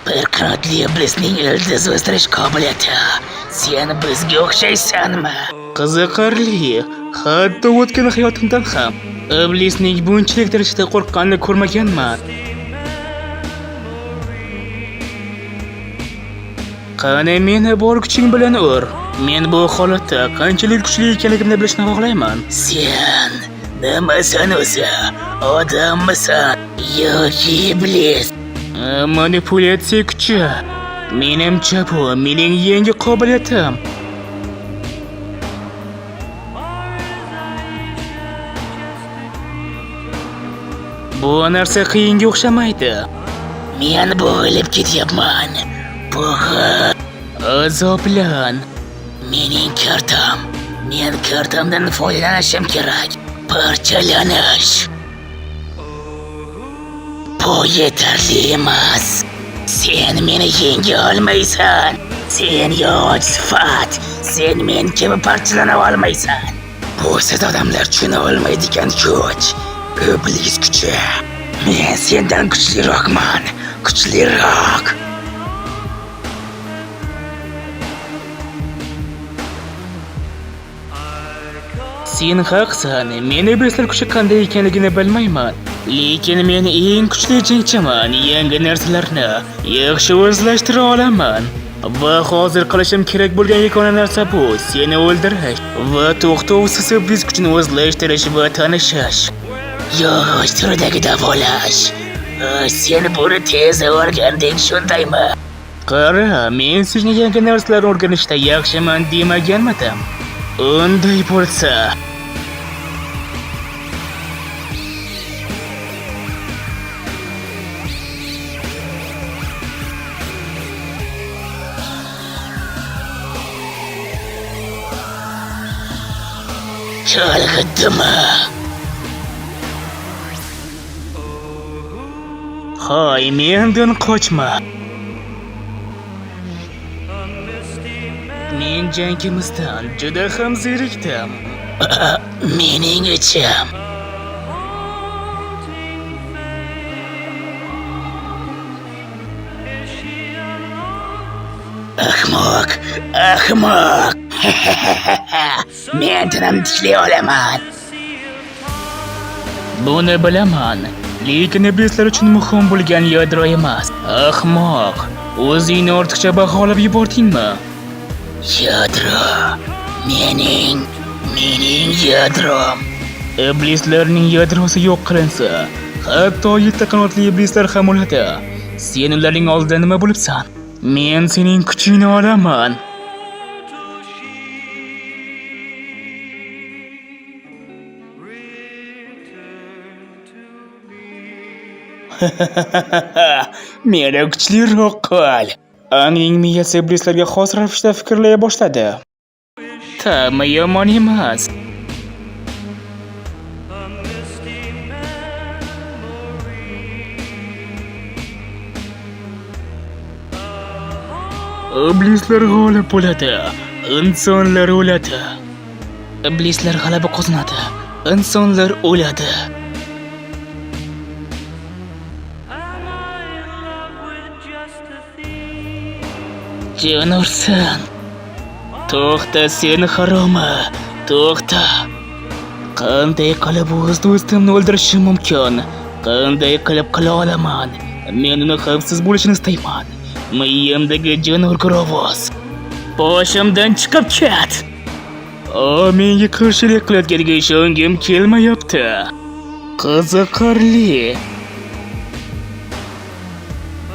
Bir qanotli iblisning ildiz o'stirish qobiliyati. Sen bizga o'xshaysanmi? Qiziqarli. Hatto o'tgan hayotimdan ham iblisning bunchalik darajada qo'rqqanini ko'rmaganman. Qani meni bor kuching bilan ur. Men bu holatda qanchalik kuchli ekanligimni bilishni xohlayman. Sen nimasan o'zi? Odammisan yoki iblis? Manipulyatsiya kuchi. Menimcha bu mening yangi qobiliyatim. Bu narsa qiyinga o'xshamaydi. Men bo'ylab ketyapman. Bu Azoblan. mening kartam. Men kartamdan foydalanishim kerak. Parchalanish. Bu yetarli emas. Sen meni yenga olmaysan. Sen yo'q sifat. Sen men kabi parchalana olmaysan. Bu siz odamlar tushuna olmaydigan kuch. Iblis kuchi. Men sendan kuchliroqman. Kuchliroq. Sen haqsan. Men iblislar kuchi qanday ekanligini bilmayman. Lekin men eng kuchli jangchiman. Yangi narsalarni yaxshi o'zlashtira olaman. Va hozir qilishim kerak bo'lgan yagona narsa bu seni o'ldirish va to'xtovsiz iblis kuchini o'zlashtirish va tanishish. Yo'q, turdagi davolash. Sen buni tez o'rganding, shundaymi? Qara, men seni yangi narsalar o'rganishda yaxshiman demaganmidim? Unday bo'lsa, chalg'itdimi? hoy, mendan qochma. Men jangimizdan juda ham zerikdim. Mening ichim. Ahmoq, ahmoq. Men tinimni tiklay olaman. Buni bilaman, lekin iblislar uchun muhim bo'lgan yadro emas. Ahmoq, o'zingni ortiqcha baholab yubordingmi? Yadro. Mening yadrom. Iblislarning yadrosi yo'q qilinsa, hatto 7 qanotli iblislar ham o'ladi. Sen ularning oldida nima bo'libsan? Men sening kuchingni olaman. Meni kuchliroq qil. Angning miyasi iblislarga xos ravishda fikrlay boshladi. Ta'mi yomon emas. Iblislar g'olib bo'ladi. Insonlar o'ladi. Iblislar g'alaba qozonadi. Insonlar o'ladi. Jonursan. To'xta sen haromi. To'xta. Qanday qilib o'z do'stimni o'ldirishim mumkin? Qanday qilib qila olaman? Men uni xavfsiz bo'lishini istayman. Miyamdagi jonur ovoz. Boshimdan chiqib ket. Menga qarshilik qilayotganiga ishongim kelmayapti. Qiziqarli.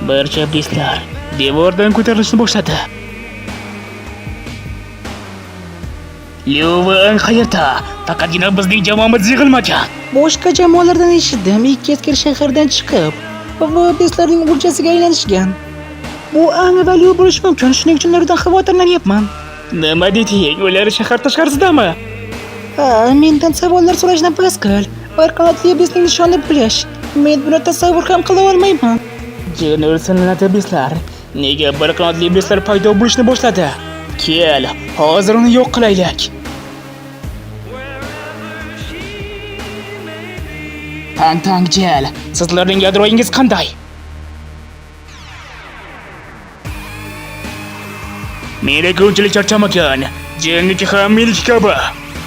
Barcha iblislar devordan ko'tarilishni boshladi. Lyuvan qayerda? Faqatgina bizning jamoamiz yig'ilmagan. Boshqa jamoalardan eshitdim, ikki askar shahardan chiqib va iblislarning o'ljasiga aylanishgan. Bu Ang va Lyu bo'lishi mumkin, shuning uchun ulardan xavotirlanyapman. Nima deding? Ular shahar tashqarisidami? Mendan savollar so'rashni bas qil. Bir qanotli iblisning nishoni bilish. Men buni tasavvur ham qila olmayman. Jonursan iblislar. Nega bir qanotli iblislar paydo bo'lishni boshladi? Kel, hozir uni yo'q qilaylik. Tang jel, sizlarning yadroyingiz qanday? Meniki unchalik charchamagan. Jangniki ham meniki kabi.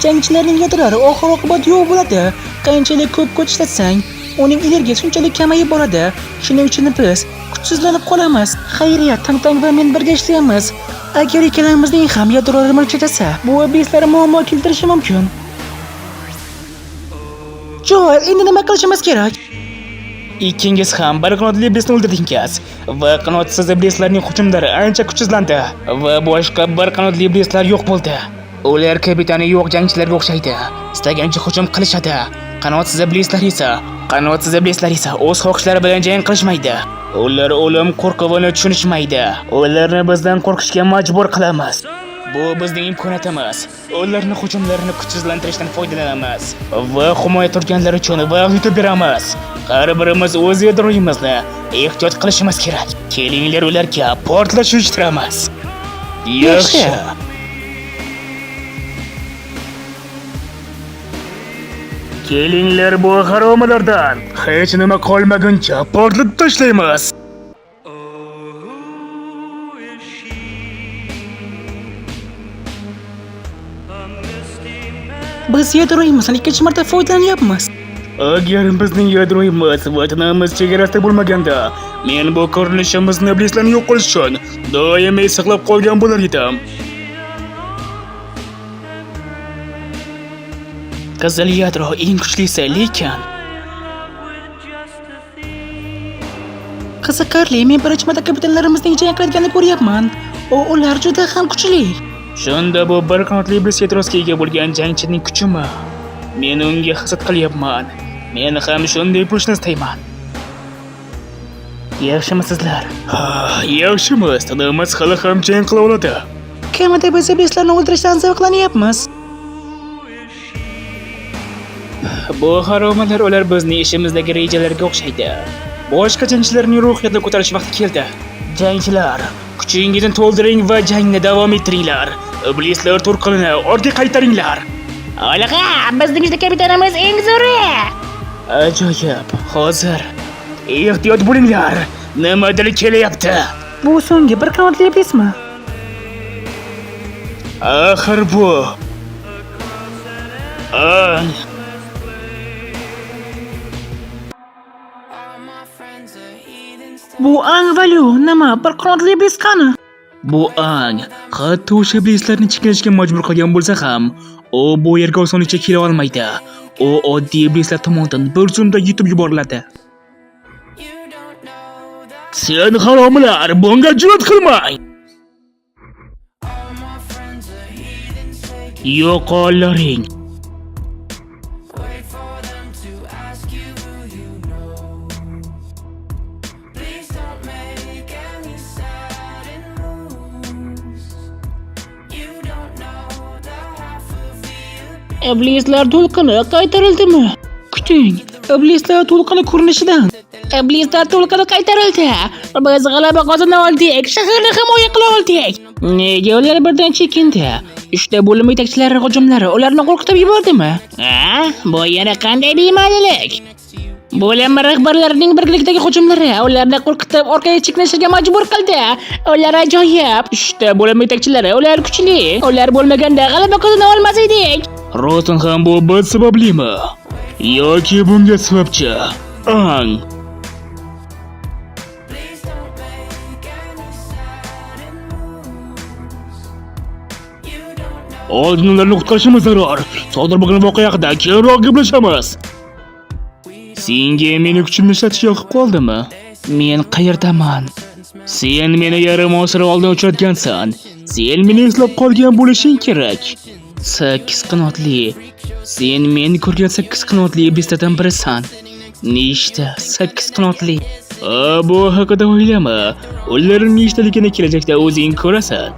Jangchilarning yadrolari oxir-oqibat yo'q bo'ladi. Qanchalik ko'p kuch ishlatsang, uning energiyasi shunchalik kamayib boradi. Shuning uchun biz kuchsizlanib qolamiz. Xayriyat, Tang va men birga ishlaymiz. Agar ikkalamizning ham yadrolari mavjudasa, bu iblislar muammo keltirishi mumkin. Joel, endi nima qilishimiz kerak? Ikkingiz ham bir qanotli iblisni o'ldirdingiz va qanotsiz iblislarning hujumlari ancha kuchsizlandi va boshqa bir qanotli iblislar yo'q bo'ldi. Ular kapitani yo'q jangchilarga o'xshaydi. Istagancha hujum qilishadi. Qanotsiz iblislar esa o'z xohishlari bilan jang qilishmaydi. Ular o'lim qo'rquvini tushunishmaydi. Ularni bizdan qo'rqishga majbur qilamiz. Bu bizning imkoniyatimiz. Ularning hujumlarini kuchsizlantirishdan foydalanamiz va himoya turganlar uchun vaqt yutib beramiz. Har birimiz o'z yadroyimizni ehtiyot qilishimiz kerak. Kelinglar ularga portlash uyushtiramiz. Yaxshi. Kelinglar bu haromalardan hech nima qolmaguncha portlatib tashlaymiz. Biz yadroyimizdan ikkinchi marta foydalanyapmiz. Agar bizning yadroyimiz vatanimiz chegarasida bo'lmaganda, men bu ko'rinishimizni iblislarni yo'q qilish uchun doimiy saqlab qolgan bo'lar edim. Qizil yadro eng kuchlisi, lekin Qiziqarli, men birinchi marta kapitanlarimizning jang qilayotganini ko'ryapman. Ular juda ham kuchli. Shunda bu bir qanotli iblis yadrosiga ega bo'lgan jangchining kuchimi? Men unga hasad qilyapman. Men ham shunday bo'lishni istayman. Yaxshimisizlar? Ha, yaxshimiz. Tanamiz hali ham jang qila oladi. Kamida biz iblislarni o'ldirishdan zavqlanyapmiz. Bu haromalar ular bizning ishimizdagi rejalarga o'xshaydi. Boshqa jangchilarning ruhiyatini ko'tarish vaqti keldi. Jangchilar, kuchingizni to'ldiring va jangni davom ettiringlar. Iblislar to'rqinini ortga qaytaringlar. Olg'a, bizning kapitanimiz eng zo'ri. Ajoyib. Hozir ehtiyot bo'linglar. Nimadir kelyapti. Bu so'nggi bir qanotli iblismi? Axir bu. Bu Ang Valyu nima? Bir qanotli iblis qani? Bu Ang, hatto o'sha iblislarni chekinishga majbur qilgan bo'lsa ham, u bu yerga osonlikcha kela olmaydi. U oddiy iblislar tomonidan bir zumda yutib yuboriladi. Sen haromlar, bunga jur'at qilmang. Yo'qollaring. Iblislar to'lqini qaytarildimi? Kuting, iblislar to'lqini ko'rinishidan. Iblislar to'lqini qaytarildi. Biz g'alaba qozona oldik, shaharni himoya qila oldik. Nega ular birdan chekindi? Uchta bo'lim yetakchilari hujumlari ularni qo'rqitib yubordimi? Bu yana qanday bema'nilik? Bo'lim rahbarlarining birgalikdagi hujumlari ularni qo'rqitib orqaga chekinishga majbur qildi. Ular ajoyib. Uchta bo'lim yetakchilari ular kuchli. Ular bo'lmaganda g'alaba qozona olmas edik. Rostdan ham bu biz sabablimi? Yoki bunga sababchi Ang? Oldin ularni qutqarishimiz zarur. Sodir bo'lgan voqea haqida keyinroq gaplashamiz. Senga meni kuchimni ishlatish yoqib qoldimi? Men qayerdaman? Sen meni yarim asr oldin uchratgansan. Sen meni eslab qolgan bo'lishing kerak. 8 qanotli. Sen men ko'rgan 8 qanotli iblislardan birisan. Nechta 8 qanotli? Bu haqida o'ylama. Ularning nechtaligini kelajakda o'zing ko'rasan.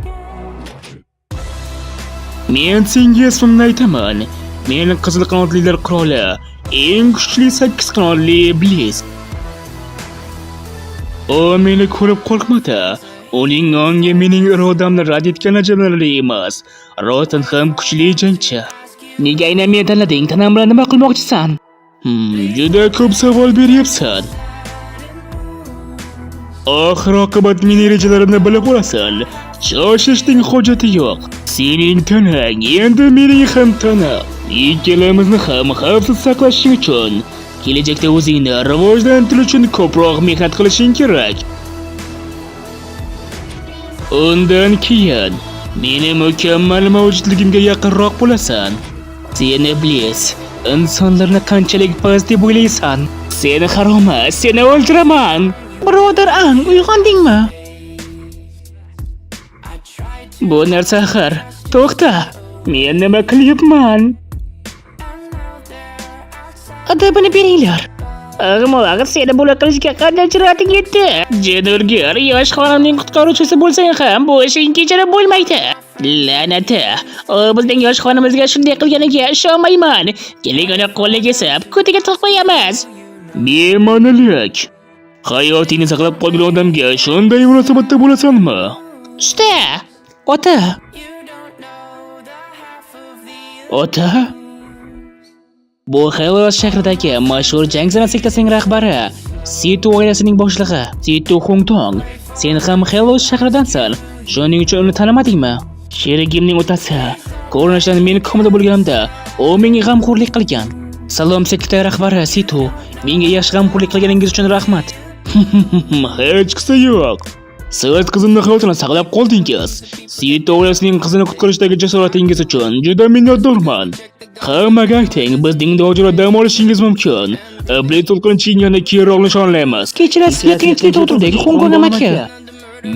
Men senga ismimni aytaman. Men qizil qanotlilar qiroli, eng kuchli 8 qanotli iblis. U meni ko'rib qo'rqmadi. Uning ongi mening irodamni rad etgan ajablari emas. Rostdan ham kuchli jangchi. Nega aynan meni tanlading? Tanam bilan nima qilmoqchisan? Juda ko'p savol beryapsan. Oxir oqibat mening rejalarimni bilib olasan. Shoshishning hojati yo'q. Sening tanang endi mening ham tanam. Ikkalamizni ham xavfsiz saqlashing uchun kelajakda o'zingni rivojlantirish uchun ko'proq mehnat qilishing kerak. Undan keyin meni mukammal mavjudligimga yaqinroq bo'lasan. Sen iblis, insonlarni qanchalik past deb o'ylaysan? Seni haroma, seni o'ldiraman. Birodar Ang, uyg'ondingmi? Bu narsa axir. To'xta. Men nima qilyapman? Adabini beringlar. Ag'mog'i seni buni qilishga qanday jur'ating yetdi? Jenurgir, yosh xonimning qutqaruvchisi bo'lsang ham bu ishing kechirib bo'lmaydi. La'nati, u bizning yosh xonimizga shunday qilganiga ishonmayman. Keling uni qo'lga kesib, ko'tiga tiqmayamiz. Be'ma'nilik. Hayotingni saqlab qolgan odamga shunday munosabatda bo'lasanmi? Usta, Ota, Ota? bu Xelos shahridagi mashhur jang san'at sektasining rahbari, Situ oilasining boshlig'i, Situ Hongtong. Sen ham Xelos shahridansan. Shuning uchun uni tanimadingmi? Sherigimning otasi. Ko'rinishdan men komida bo'lganimda, u menga g'amxo'rlik qilgan. Salom sekta rahbari Situ, menga yaxshi g'amxo'rlik qilganingiz uchun rahmat. Hech qisa yo'q. Siz qizimni hayotini saqlab qoldingiz. Situ oilasining qizini qutqarishdagi jasoratingiz uchun juda minnatdorman. Hammaga ayting, bizning dojada dam olishingiz mumkin. Iblis to'lqini chinganda keyinroq nishonlaymiz. Kechirasiz, qiyinchilikda o'tirdik, Hongkong amaki.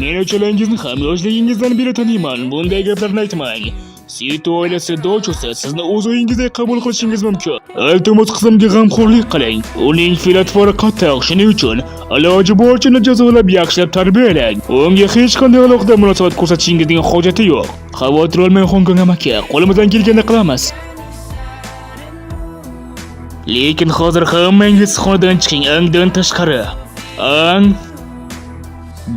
Men uchalangizni ham yoshligingizdan beri taniyman. Bunday gaplarni aytmang. Situ oilasi dojosi sizni o'z uyingizdek qabul qilishingiz mumkin. Iltimos qizimga g'amxo'rlik qiling. Uning fe'l-atvori qattiq, shuning uchun iloji boricha jazolab yaxshilab tarbiyalang. Unga hech qanday alohida munosabat ko'rsatishingizning hojati yo'q. Xavotir olmang Hongkong amaki, qo'limizdan kelganini qilamiz. Lekin hozir hammangiz xonadan chiqing, Angdan tashqari. Ang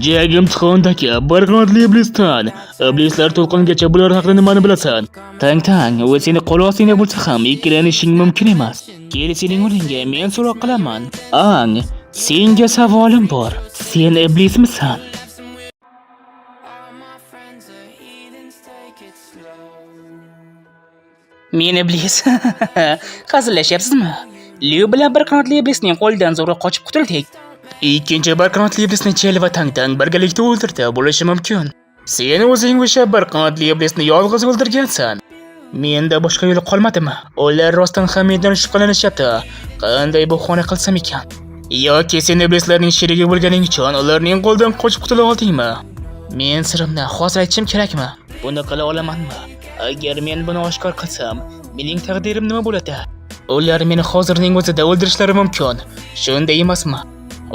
Jag imtihondagi bir qanotli iblisdan. Iblislar to'lqingacha bular haqida nimani bilasan? Tang, u seni qo'l ostingda bo'lsa ham ikkilanishing mumkin emas. Kel, sening o'rningga men so'roq qilaman. Ang, senga savolim bor. Sen iblismisan? men iblis. Hazillashyapsizmi? Liu bilan bir qanotli iblisning qo'lidan zo'rg'a qochib qutuldik. Ikkinchi bir qanotli iblisni Chel va Tangdan birgalikda o'ldirdi bo'lishi mumkin. Sen o'zing o'sha bir qanotli iblisni yolg'iz o'ldirgansan. Menda boshqa yo'l qolmadimi? Ular rostdan ham mendan shubhalanishyapti. Qanday bu xona qilsam ekan? Yoki sen iblislarning sherigi bo'lganing uchun ularning qo'lidan qochib qutula oldingmi? Men sirimni hozir aytishim kerakmi? Buni qila olamanmi? Agar men buni oshkor qilsam, mening taqdirim nima bo'ladi? Ular meni hozirning o'zida o'ldirishlari mumkin. Shunday emasmi?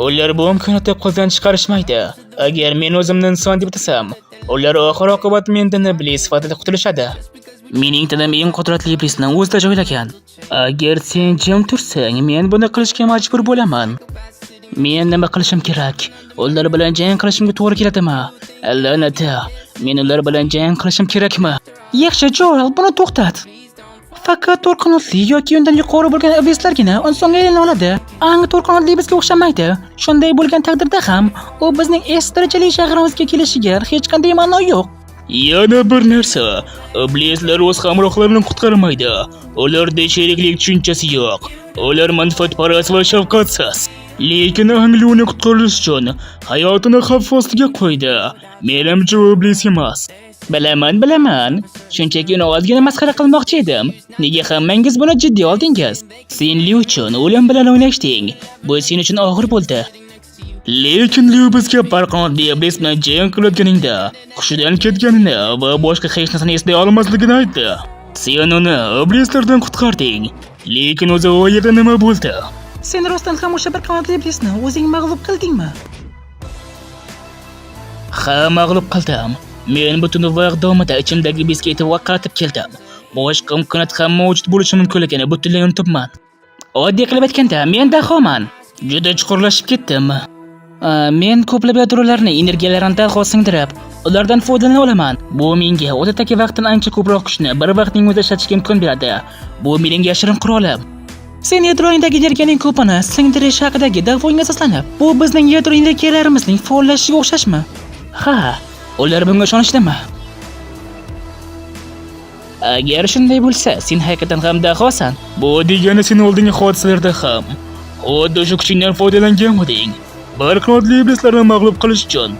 Ular bu imkoniyatni qo'ldan chiqarishmaydi. Agar men o'zimni inson deb atasam, ular oxir oqibat mendan iblis sifatida qutulishadi. Mening tanam eng qudratli iblisni o'zida joylagan. Agar sen jim tursang, men buni qilishga majbur bo'laman. Men nima qilishim kerak? Ular bilan jang qilishimga to'g'ri keladimi? Allanata, men ular bilan jang qilishim kerakmi? Yaxshi, Joel, buni to'xtat. Faqat to'rqinotli yoki undan yuqori bo'lgan iblislargina insonga aylana oladi. Ang to'rqinotli iblisga o'xshamaydi. Shunday bo'lgan taqdirda ham u bizning S darajali shahrimizga kelishiga hech qanday ma'no yo'q. Yana bir narsa, iblislar o'z hamrohlarini qutqarmaydi. Ularda sheriklik tushunchasi yo'q. Ular manfaatparast va shafqatsiz. Lekin Angliuni qutqarish uchun hayotini xavf ostiga qo'ydi. Menimcha u iblis emas. Bilaman. Shunchaki uni ozgina masxara qilmoqchi edim. Nega hammangiz buni jiddiy oldingiz? Sen Liu uchun o'lim bilan o'ynashding. Bu sen uchun og'ir bo'ldi. Lekin Liu bizga bir qanotli iblis bilan jang qilayotganingda hushidan ketganini va boshqa hech narsani eslay olmasligini aytdi. Sen uni iblislardan qutqarding. Lekin o'zi u yerda nima bo'ldi? Sen rostdan ham o'sha bir qanotli iblisni o'zing mag'lub qildingmi? Ha, mag'lub qildim. Men butun vaqt davomida ichimdagi iblisga e'tibor qaratib keldim. Boshqa imkoniyat ham mavjud bo'lishi mumkinligini butunlay unutibman. Oddiy qilib aytganda, men dahoman. Juda chuqurlashib ketdim. Men ko'plab yadrolarni energiyalarini darhol singdirib, ulardan foydalana olaman. Bu menga odatdagi vaqtdan ancha ko'proq kuchni bir vaqtning o'zida ishlatishga imkon beradi. Bu mening yashirin qurolim. Sen yadroingdagi energiyaning ko'pini singdirish haqidagi da'voing asoslanib, bu bizning yadro energiyalarimizning faollashishiga o'xshashmi? Ha, ular bunga ishonishdimi? Agar shunday bo'lsa, sen haqiqatan ham dahosan. Bu degani sen oldingi hodisalarda ham xuddi shu kuchingdan foydalanganmiding? Bir qanotli iblislarni mag'lub qilish uchun.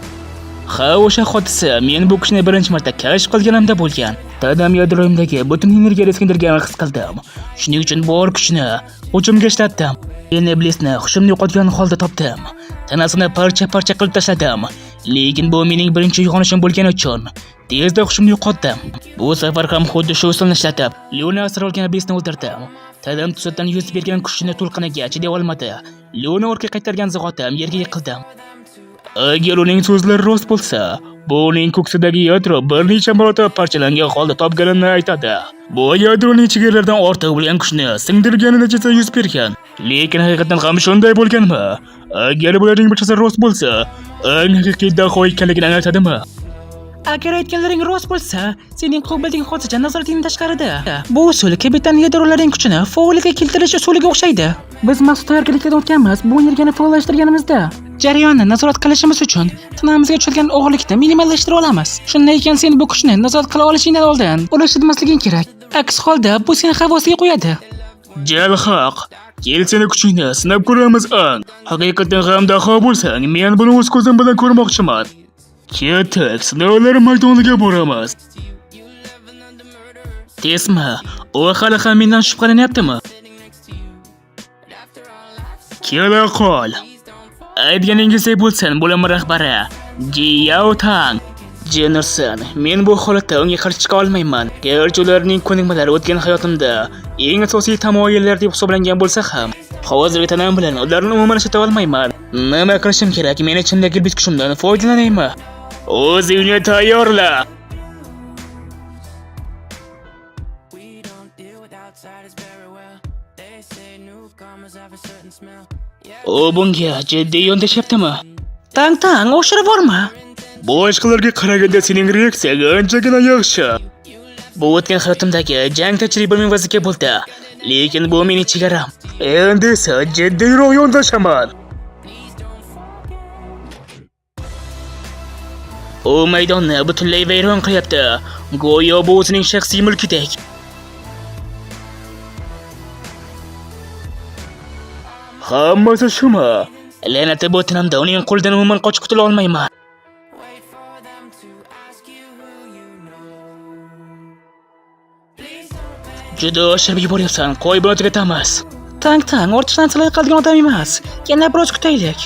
Ha, o'sha hodisa men bu kuchni birinchi marta kashf qilganimda bo'lgan. Tadam yadroimdagi butun energiyani singdirganini his qildim. Shuning uchun bor kuchni hujumga ishlatdim. Men iblisni hushimni yo'qotgan holda topdim. Tanasini parcha-parcha qilib tashladim. Lekin bu mening birinchi uyg'onishim bo'lgani uchun tezda hushimni yo'qotdim. Bu safar ham xuddi shu usulni ishlatib, Leona asir olgan iblisni o'ldirdim. Tadam to'satdan yuz bergan kuchni to'lqiniga chiday olmadi. Leona ortga qaytargan zig'otam yerga yiqildim. Agar uning so'zlari rost bo'lsa, bu uning ko'ksidagi yadro bir necha marotaba parchalangan holda topganini aytadi. Bu yadroning chegaralardan ortiq bo'lgan kuchni singdirgani natijasida yuz bergan. Lekin haqiqatan ham shunday bo'lganmi? Agar bularning barchasi rost bo'lsa, eng haqiqiy daho ekanligini anglatadimi? Agar aytganlaring rost bo'lsa, sening qo'bilding hozircha nazoratingdan tashqarida. Bu usul kapitan yadrolarining kuchini faollikka keltirish usuliga o'xshaydi. Biz maxsus tayyorgarlikdan o'tganmiz, bu energiyani faollashtirganimizda jarayonni nazorat qilishimiz uchun tanamizga tushgan og'irlikni minimallashtira olamiz. Shunday ekan, sen bu kuchni nazorat qila olishingdan oldin ulashtirmasliging kerak. Aks holda bu seni havosiga qo'yadi. Jalhaq, kel seni kuchingni sinab ko'ramiz ang. Haqiqatan ham daho bo'lsang, men buni o'z ko'zim bilan ko'rmoqchiman. Ketak, sinovlar maydoniga boramiz. Tesma, u hali ham mendan shubhalanyaptimi? Kela qol. Aytganingizdek bo'lsin, bo'lim rahbari Jiyao Tang. Jennerson, men bu holatda unga qarshi chiqa olmayman. Garchi ularning ko'nikmalari o'tgan hayotimda eng asosiy tamoyillar deb hisoblangan bo'lsa ham, hozirgi tanam bilan ularni umuman ishlata olmayman. Nima qilishim kerak? Men ichimdagi iblis kuchimdan foydalanaymi? O'zingni tayyorla. U bunga jiddiy yondashyaptimi? Tang, o'shirib borma. Boshqalarga qaraganda sening reaksiyang anchagina yaxshi. Bu o'tgan hayotimdagi jang tajribamning vaziga bo'ldi. Lekin bu mening chegaram. Endi esa jiddiyroq yondashaman. U maydonni butunlay vayron qilyapti. Go'yo bu o'zining shaxsiy mulkidek. Hammasi shumi? La'nati bu tanamda uning qo'lidan umuman qochib qutula olmayman. Juda oshirib yuboryapsan. Qo'y buni tugatamiz. Tang, ortiqcha narsalar qiladigan odam emas. Yana biroz kutaylik.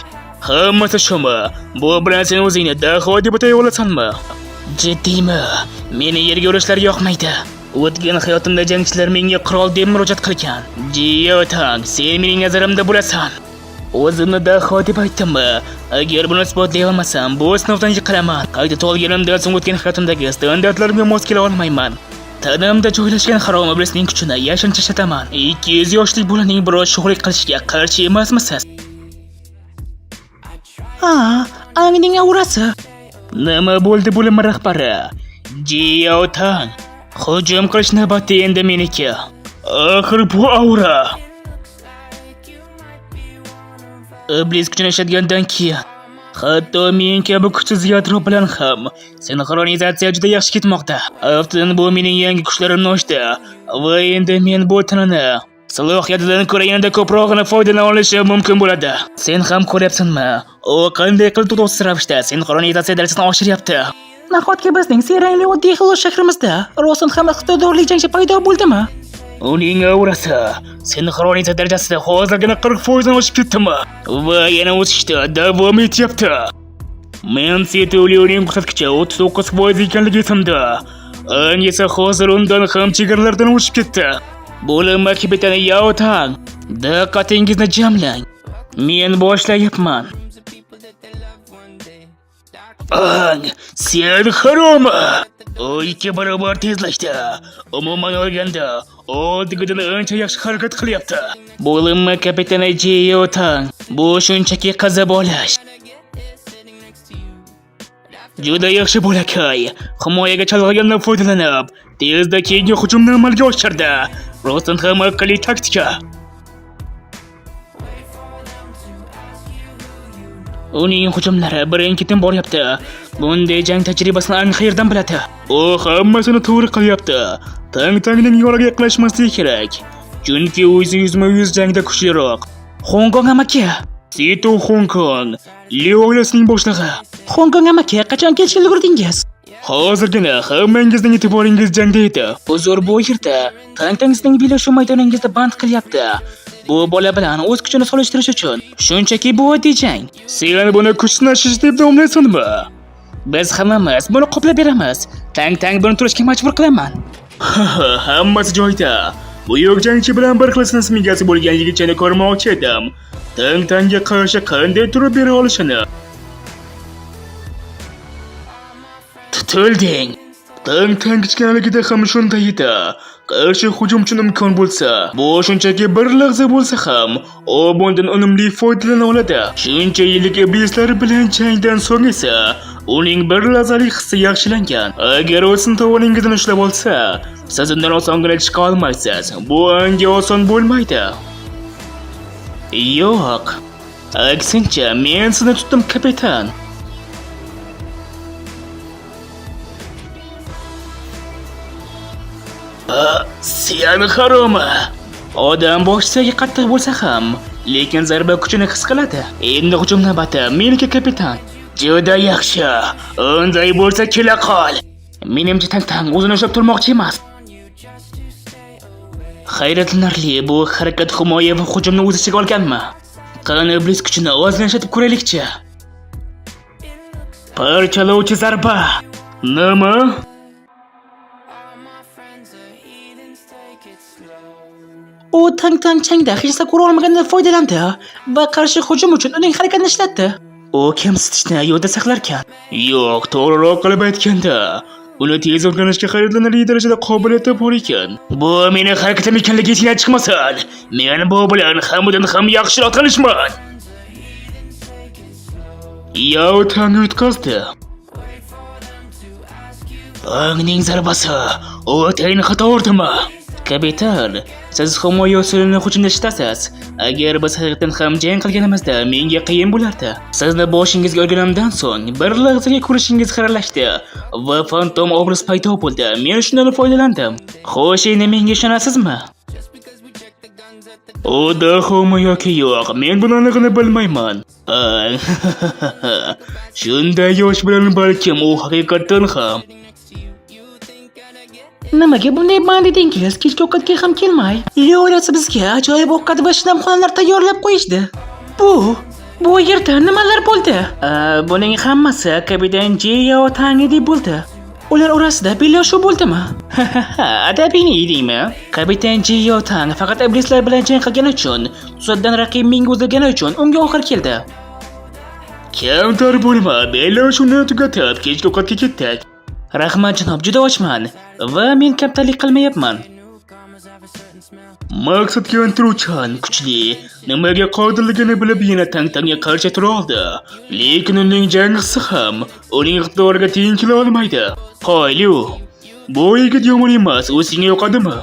Hammasi shumi? Bu bilan sen o'zingni daho deb atay olasanmi? Jiddiymi? Meni yerga urishlar yoqmaydi. O'tgan hayotimda jangchilar menga qirol deb murojaat qilgan. Jiyao Tang, sen mening nazarimda bo'lasan. O'zimni daho deb aytdimmi? Agar buni isbotlay olmasam, bu sinovdan yiqilaman. Qayta tug'ilganimdan so'ng o'tgan hayotimdagi standartlarimga mos kela olmayman. Tanamda joylashgan harom iblisning kuchini yashirincha ishlataman. 200 yoshli bolaning biroz sho'xlik qilishiga qarshi emasmisiz? Angning aurasi. Nima bo'ldi bo'lim rahbari? Jiyao Tang, hujum qilish navbati endi meniki. Axir bu aura. Iblis kuchini ishlatgandan keyin hatto men kabi kuchsiz yadro bilan ham sinxronizatsiya juda yaxshi ketmoqda. Aftidan bu mening yangi kuchlarimni ochdi va endi men bu tanani salohiyatidan ko'ra yanada ko'prog'ini foydalana olishim mumkin bo'ladi. Sen ham ko'ryapsanmi? U qanday qilib to'xtovsiz ravishda sinxronizatsiya darajasini oshiryapti. Nahotki bizning serangli oddiy xilo shahrimizda rostdan ham iqtidorli jangchi paydo bo'ldimi? Uning aurasi sinxronizatsiya darajasida hozirgina 40% dan oshib ketdimi? Va yana o'sishda davom etyapti. Men Setulining ko'rsatkichi 39% ekanligi esimda. Ang esa hozir undan ham chegaralardan o'tib ketdi. Bo'lim kapitani Yao Tang, diqqatingizni jamlang. Men boshlayapman. Ang, sen harom. O 2 barobar tezlashdi. Umuman olganda, oldigidan ancha yaxshi harakat qilyapti. Bo'lim kapitani Jiyao Tang, bu shunchaki qazib olish. Juda yaxshi bo'lakay. Himoyaga chalg'igandan foydalanib, tezda keyingi hujumni amalga oshirdi. Rostdan ham aqlli taktika. Uning hujumlari birin-ketin boryapti. Bunday jang tajribasini aniq qayerdan biladi? U hammasini to'g'ri qilyapti. Tang-tangning yoniga yaqinlashmasligi kerak. Chunki o'zi yuzma-yuz jangda kuchliroq. Hong Kong amaki. Sito Hong Kong, Liu oilasining boshlig'i. Hong Kong amaki, qachon kelishga ulgurdingiz? Hozirgina hammangizning e'tiboringiz jangda edi. Uzr, bu yerda tang-tangizning bellashuv maydoningizda band qilyapti. Bu bola bilan o'z kuchini solishtirish uchun. Shunchaki bu oddiy jang. Sen buni kuch sinashish deb nomlaysanmi? Biz hammamiz buni qoplab beramiz. Tang-tang buni turishga majbur qilaman. Hammasi joyida. Buyuk jangchi bilan bir xil sinf migasi bo'lgan yigitchani ko'rmoqchi edim. Tang-tangga qarshi qanday turib bera olishini. Tutilding. Tang-tang kichkinaligida ham shunday edi. Qarshi hujumchini imkon bo'lsa, bu shunchaki bir lahza bo'lsa ham, u bundan unumli foydalana oladi. Shuncha yillik iblislar bilan jangdan so'ng esa, uning bir lahzalik hissi yaxshilangan. Agar u sizning tovoningizni ushlab olsa, siz undan osongina chiqa olmaysiz. Bu anga oson bo'lmaydi. Yo'q. Aksincha, men sizni tutdim, kapitan. Sen haroma. Odam boshidagi qattiq bo'lsa ham, lekin zarba kuchini his qiladi. Endi hujum navbati meniki, kapitan. Juda yaxshi. Unday bo'lsa kela qol. Menimcha tang-tang o'zini ushlab turmoqchi emas. Hayratlanarli, bu harakat himoya va hujumni o'z ichiga olganmi? Qani iblis kuchini ozlanishtirib ko'raylikchi. Parchalovchi zarba. Nima? U tang-tang changda hech narsa ko'ra olmaganidan foydalandi va qarshi hujum uchun uning harakatini ishlatdi. U kamsitishni yo'lda saqlarkan. Yo'q, to'g'riroq qilib aytganda, uni tez o'rganishga hayratlanarli darajada qobiliyati bor ekan. Bu meni harakatim ekanligi esingdan chiqmasin. Men bu bilan hammadan ham yaxshiroq tanishman. Yao Tang yutqazdi. Ongning zarbasi o'tayin xato urdimi? Kapitan, siz himoya usulini hujumlashtirasiz. Agar biz haqiqatan ham jang qilganimizda menga qiyin bo'lardi. Sizni boshingizga olganimdan so'ng bir lahzaga ko'rishingiz xiralashdi va fantom obraz paydo bo'ldi. Men shundan foydalandim. Xo'sh, endi menga ishonasizmi? U dahomi yoki yo'q, men buni aniqini bilmayman. Shunday yosh bilan balkim u haqiqatan ham. Nimaga bunday band edingiz? Kechki ovqatga ham kelmay. Yo'lasi bizga ajoyib ovqat va shinamxonalar tayyorlab qo'yishdi. Bu yerda nimalar bo'ldi? Buning hammasi kapitan Jiyao Tang deb bo'ldi. Ular orasida bellashuv bo'ldimi? Adabini edingmi? Kapitan Jiyao Tang faqat iblislar bilan jang qilgani uchun, to'satdan raqib menga o'zilgani uchun unga oxir keldi. Kamtar bo'lma, bellashuvni tugatib kechki ovqatga ketdik. Rahmat janob, juda ochman va men kamtarlik qilmayapman. Maqsadga intiluvchan, kuchli, nimaga qodirligini bilib yana tang-tangga qarshi tura oldi. Lekin uning jangchisi ham uning iqtidoriga teng kela olmaydi. Qo'y, Liu, bu yigit yomon emas, u senga yoqadimi?